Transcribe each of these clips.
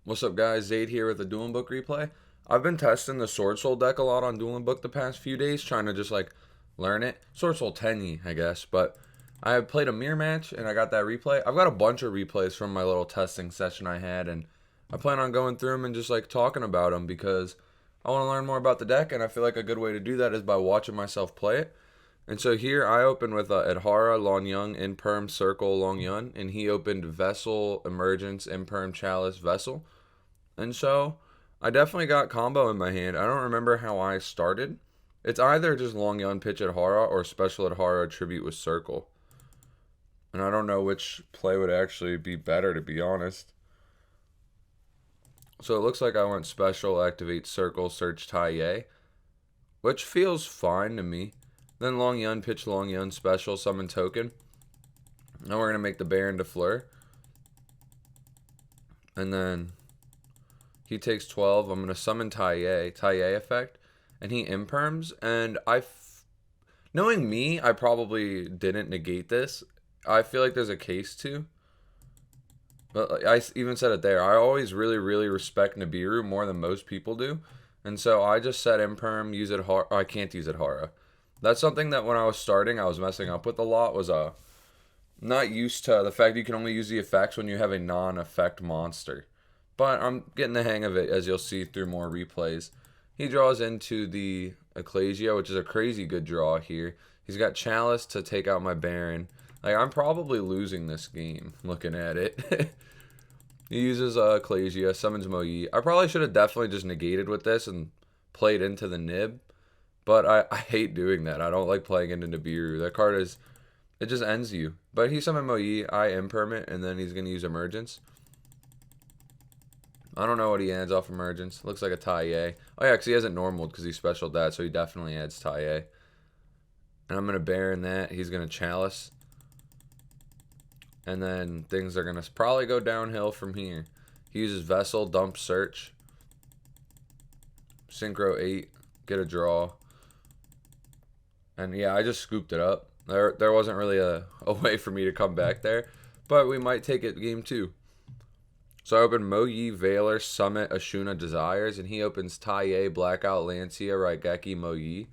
What's up, guys? Zaid here with a Dueling Book replay. I've been testing the Sword Soul deck a lot on Dueling Book the past few days, trying to just like learn it. Sword Soul Tenyi, I guess, but I played a mirror match and I got that replay. I've got a bunch of replays from my little testing session I had, and I plan on going through them and just like talking about them because I want to learn more about the deck, and I feel like a good way to do that is by watching myself play it. And so here I opened with Adhara, Long Young, Imperm, Circle, Long Yun, and he opened Vessel, Emergence, Imperm, Chalice, Vessel. And so I definitely got combo in my hand. I don't remember how I started. It's either just Long Yun pitch Adhara or special Adhara tribute with Circle. And I don't know which play would actually be better, to be honest. So it looks like I went special, activate Circle, search Tai, which feels fine to me. Then Long Yun, pitch Long Yun, special, summon token. Now we're going to make the Baron to Fleur. And then he takes 12. I'm going to summon Tai effect. And he imperms. And knowing me, I probably didn't negate this. I feel like there's a case to. But I even said it there. I always really, really respect Nibiru more than most people do. And so I just said imperm, use it hard. I can't use it Hara. That's something that when I was starting, I was messing up with a lot. Was not used to the fact that you can only use the effects when you have a non-effect monster. But I'm getting the hang of it, as you'll see through more replays. He draws into the Ecclesia, which is a crazy good draw here. He's got Chalice to take out my Baron. Like, I'm probably losing this game, looking at it. He uses Ecclesia, summons Mo Yi. I probably should have definitely just negated with this and played into the Nib. But I hate doing that. I don't like playing into Nibiru. That card is, it just ends you. But he summoned Mo Yi, I impermit, and then he's going to use Emergence. I don't know what he adds off Emergence. Looks like a Tai. Oh yeah, because he hasn't normaled because he specialed that, so he definitely adds Tai. And I'm going to Baron that. He's going to Chalice. And then things are going to probably go downhill from here. He uses Vessel, dump Search. Synchro 8, get a draw. And yeah, I just scooped it up. There wasn't really a way for me to come back there. But we might take it game 2. So I open Mo Yi, Veiler, Summit, Ashuna, Desires. And he opens Tai, Blackout, Lancia, Raigeki, Mo Yi.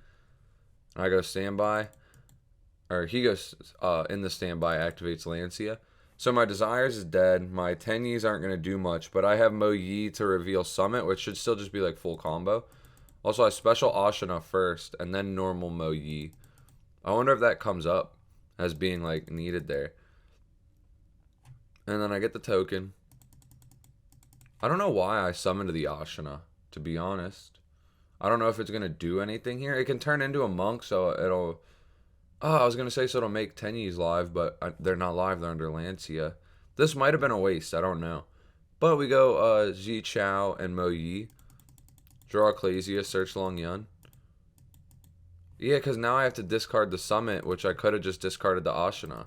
And I go standby. Or he goes in the standby, activates Lancia. So my Desires is dead. My Tenyis aren't going to do much. But I have Mo Yi to reveal Summit, which should still just be like full combo. Also, I special Ashuna first, and then normal Mo Yi. I wonder if that comes up as being like needed there. And then I get the token. I don't know why I summoned the Ashuna, to be honest. I don't know if it's going to do anything here. It can turn into a monk, so it'll... Oh, I was going to say so it'll make Tenyis live, but they're not live. They're under Lancia. This might have been a waste. I don't know. But we go Ji Chao and Mo Yi. Draw Ecclesia, search Long Yun. Yeah, because now I have to discard the Summit, which I could have just discarded the Ashina.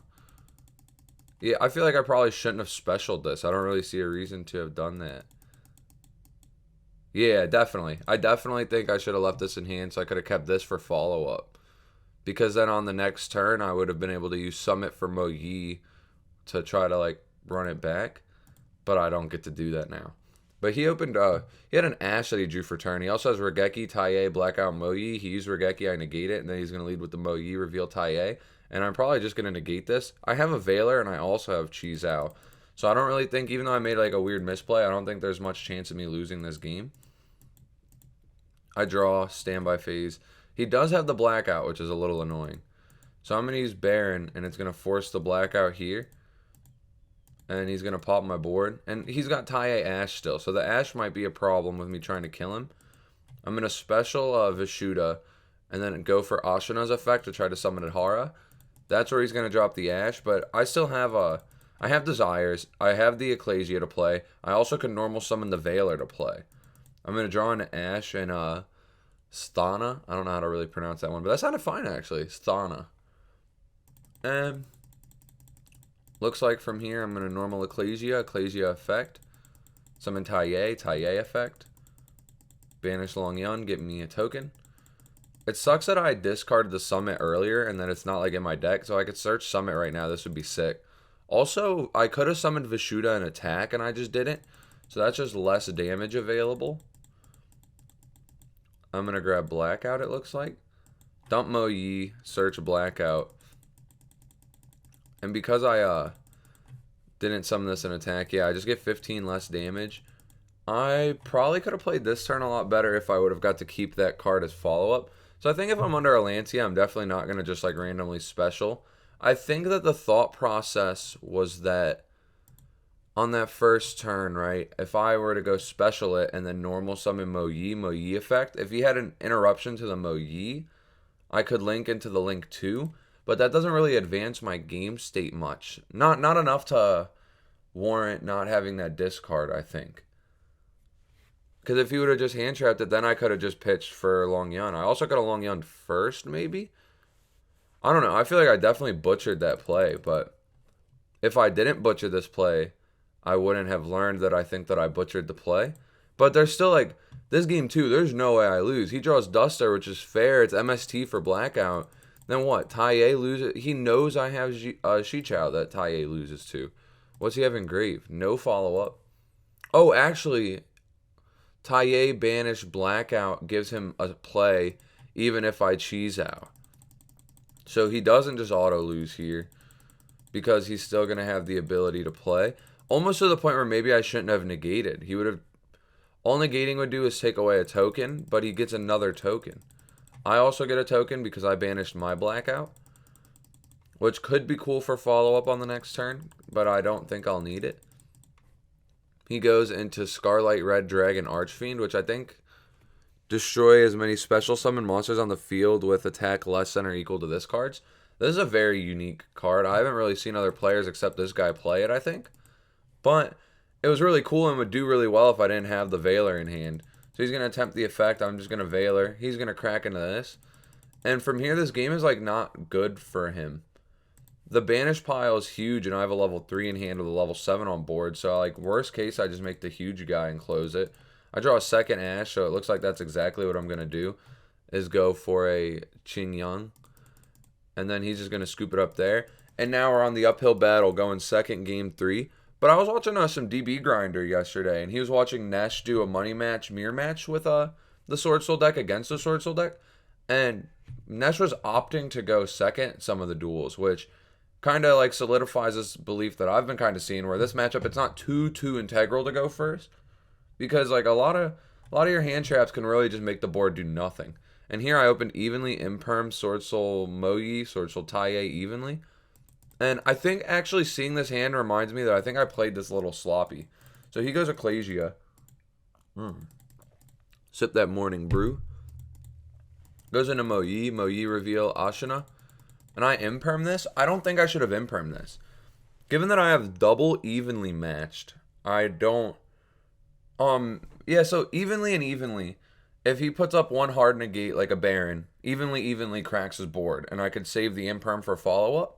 Yeah, I feel like I probably shouldn't have specialed this. I don't really see a reason to have done that. Yeah, definitely. I definitely think I should have left this in hand so I could have kept this for follow-up. Because then on the next turn, I would have been able to use Summit for Mo Yi to try to, like, run it back. But I don't get to do that now. But he opened, he had an Ash that he drew for turn. He also has Raigeki, Tai, Blackout, Mo Yi. He used Raigeki, I negate it, and then he's going to lead with the Mo Yi, reveal Tai. And I'm probably just going to negate this. I have a Veiler, and I also have Chi Zhao. So I don't really think, even though I made like a weird misplay, I don't think there's much chance of me losing this game. I draw, standby phase. He does have the Blackout, which is a little annoying. So I'm going to use Baron, and it's going to force the Blackout here. And he's going to pop my board. And he's got Tai Ash still. So the Ash might be a problem with me trying to kill him. I'm going to special Vishuddha. And then go for Ashuna's effect to try to summon Adhara. That's where he's going to drop the Ash. But I still have I have Desires. I have the Ecclesia to play. I also can normal summon the Veiler to play. I'm going to draw an Ash and Sthana. I don't know how to really pronounce that one. But that sounded fine, actually. Sthana. And... looks like from here, I'm going to normal Ecclesia effect. Summon Tai effect. Banish Long Yun, get me a token. It sucks that I discarded the Summit earlier and that it's not like in my deck, so I could search Summit right now. This would be sick. Also, I could have summoned Vishuddha and attack, and I just didn't. So that's just less damage available. I'm going to grab Blackout, it looks like. Dump Mo Yi, search Blackout. And because I didn't summon this in attack, yeah, I just get 15 less damage. I probably could have played this turn a lot better if I would have got to keep that card as follow-up. So I think if I'm under a Lancia, I'm definitely not going to just like randomly special. I think that the thought process was that on that first turn, right, if I were to go special it and then normal summon Mo Yi effect, if he had an interruption to the Mo Yi, I could link into the Link 2, but that doesn't really advance my game state much. Not enough to warrant not having that discard, I think. Because if he would have just hand trapped it, then I could have just pitched for Long Yun. I also could have Long Yun first, maybe? I don't know. I feel like I definitely butchered that play, but if I didn't butcher this play, I wouldn't have learned that I think that I butchered the play. But there's still like, this game too, there's no way I lose. He draws Duster, which is fair. It's MST for Blackout. Then what? Taie loses. He knows I have Xichao that Taie loses to. What's he have engraved? No follow-up. Oh, actually, Taie banish Blackout gives him a play even if I cheese out. So he doesn't just auto lose here because he's still going to have the ability to play. Almost to the point where maybe I shouldn't have negated. He would have... All negating would do is take away a token, but he gets another token. I also get a token because I banished my Blackout, which could be cool for follow-up on the next turn, but I don't think I'll need it. He goes into Scarlet Red Dragon Archfiend, which I think destroy as many special summon monsters on the field with attack less than or equal to this card's. This is a very unique card. I haven't really seen other players except this guy play it, I think. But it was really cool and would do really well if I didn't have the Veiler in hand. So he's going to attempt the effect. I'm just going to Veiler. He's going to crack into this. And from here, this game is like not good for him. The banish pile is huge, and I have a level 3 in hand with a level 7 on board. So like worst case, I just make the huge guy and close it. I draw a second Ash, so it looks like that's exactly what I'm going to do, is go for a Qing Yang. And then he's just going to scoop it up there. And now we're on the uphill battle going second game 3. But I was watching some DB Grinder yesterday, and he was watching Nesh do a money match, mirror match with the Sword Soul deck against the Sword Soul deck. And Nesh was opting to go second some of the duels, which kind of like solidifies this belief that I've been kind of seeing where this matchup, it's not too integral to go first. Because like a lot of your hand traps can really just make the board do nothing. And here I opened evenly Imperm, Sword Soul Mo Yi, Sword Soul Taie evenly. And I think actually seeing this hand reminds me that I think I played this a little sloppy. So he goes Ecclesia. Sip that morning brew. Goes into Mo Yi reveal Ashina. And I Imperm this. I don't think I should have Imperm this. Given that I have double evenly matched, I don't... yeah, so evenly, if he puts up one hard negate like a Baron, evenly cracks his board. And I could save the Imperm for follow-up.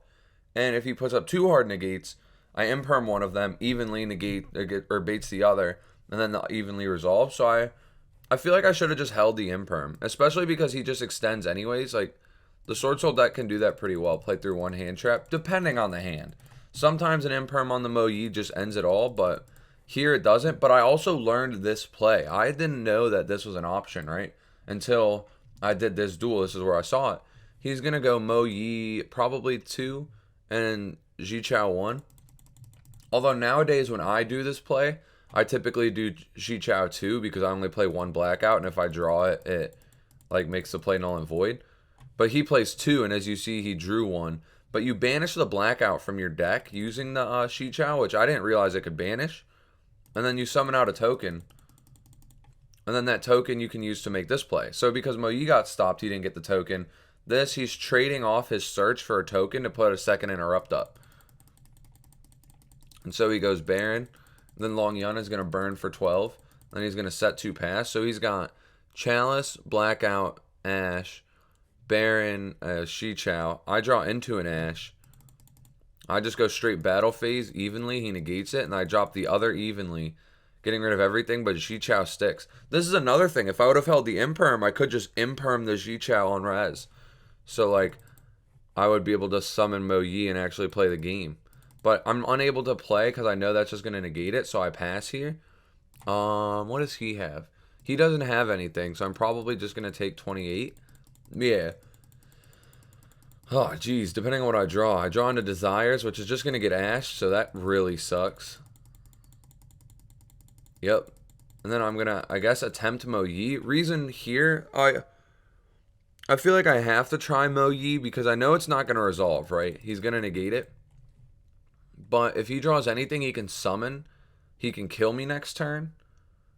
And if he puts up two hard negates, I Imperm one of them, evenly negate or baits the other, and then they'll evenly resolve. So I feel like I should have just held the Imperm, especially because he just extends anyways. Like, the Sword Soul deck can do that pretty well, play through one hand trap, depending on the hand. Sometimes an Imperm on the Mo Yi just ends it all, but here it doesn't. But I also learned this play. I didn't know that this was an option, right? Until I did this duel. This is where I saw it. He's going to go Mo Yi probably 2 and Xichao 1. Although nowadays when I do this play, I typically do Xichao 2 because I only play one Blackout, and if I draw it, it like makes the play null and void. But he plays 2, and as you see, he drew 1. But you banish the Blackout from your deck using the Xichao, which I didn't realize it could banish. And then you summon out a token. And then that token you can use to make this play. So because Mo Yi got stopped, he didn't get the token. This, he's trading off his search for a token to put a second interrupt up. And so he goes Baron. Then Long Yun is going to burn for 12. Then he's going to set 2 pass. So he's got Chalice, Blackout, Ash, Baron, Xichao. I draw into an Ash. I just go straight battle phase evenly. He negates it. And I drop the other evenly, getting rid of everything, but Xichao sticks. This is another thing. If I would have held the Imperm, I could just Imperm the Xichao on res. So, like, I would be able to summon Mo Yi and actually play the game. But I'm unable to play because I know that's just going to negate it, so I pass here. What does he have? He doesn't have anything, so I'm probably just gonna take 28. Yeah. Oh, geez. Depending on what I draw into Desires, which is just gonna get Ash, so that really sucks. Yep. And then I'm gonna, I guess, attempt Mo Yi. Reason here, I feel like I have to try Mo Yi because I know it's not gonna resolve, right? He's gonna negate it. But if he draws anything he can summon, he can kill me next turn.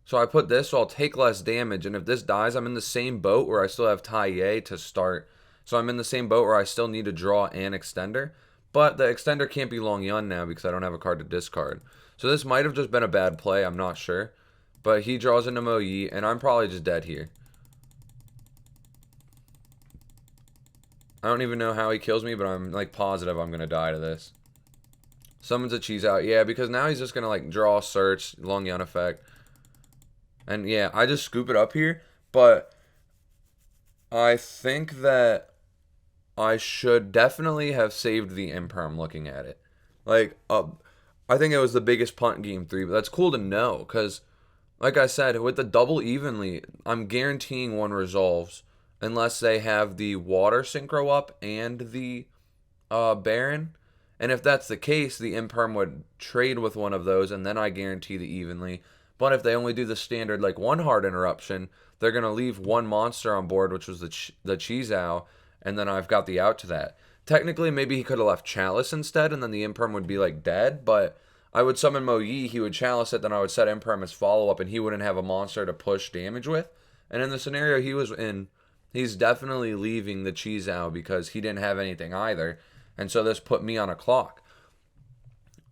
So I put this, so I'll take less damage. And if this dies, I'm in the same boat where I still have Tai Ye to start. So I'm in the same boat where I still need to draw an extender. But the extender can't be Long Yun now because I don't have a card to discard. So this might have just been a bad play. I'm not sure. But he draws into Mo Yi, and I'm probably just dead here. I don't even know how he kills me, but I'm like positive I'm going to die to this. Summons a cheese out. Yeah, because now he's just going to like draw, search, Long Yun effect. And yeah, I just scoop it up here. But I think that I should definitely have saved the Imperm looking at it. Like, I think it was the biggest punt in game 3, but that's cool to know because, like I said, with the double evenly, I'm guaranteeing one resolves unless they have the water synchro up and the Baron. And if that's the case, the Imperm would trade with one of those, and then I guarantee the evenly. But if they only do the standard, like, one hard interruption, they're going to leave one monster on board, which was the Cheezow, and then I've got the out to that. Technically, maybe he could have left Chalice instead, and then the Imperm would be, like, dead, but I would summon Mo Yi, he would Chalice it, then I would set Imperm as follow-up, and he wouldn't have a monster to push damage with. And in the scenario he was in, he's definitely leaving the Cheezow because he didn't have anything either. And so this put me on a clock.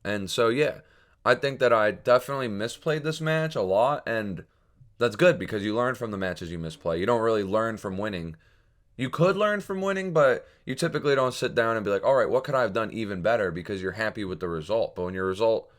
And so, yeah, I think that I definitely misplayed this match a lot. And that's good because you learn from the matches you misplay. You don't really learn from winning. You could learn from winning, but you typically don't sit down and be like, all right, what could I have done even better because you're happy with the result. But when your result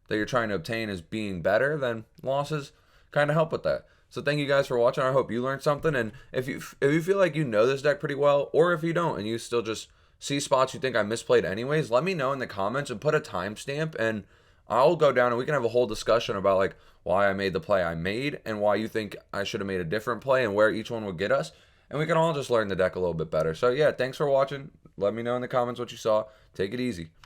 that you're trying to obtain is being better, then losses kind of help with that. So thank you guys for watching. I hope you learned something. And if you feel like you know this deck pretty well, or if you don't and you still just see spots you think I misplayed anyways, let me know in the comments and put a timestamp, and I'll go down and we can have a whole discussion about like why I made the play I made and why you think I should have made a different play and where each one would get us. And we can all just learn the deck a little bit better. So yeah, thanks for watching. Let me know in the comments what you saw. Take it easy.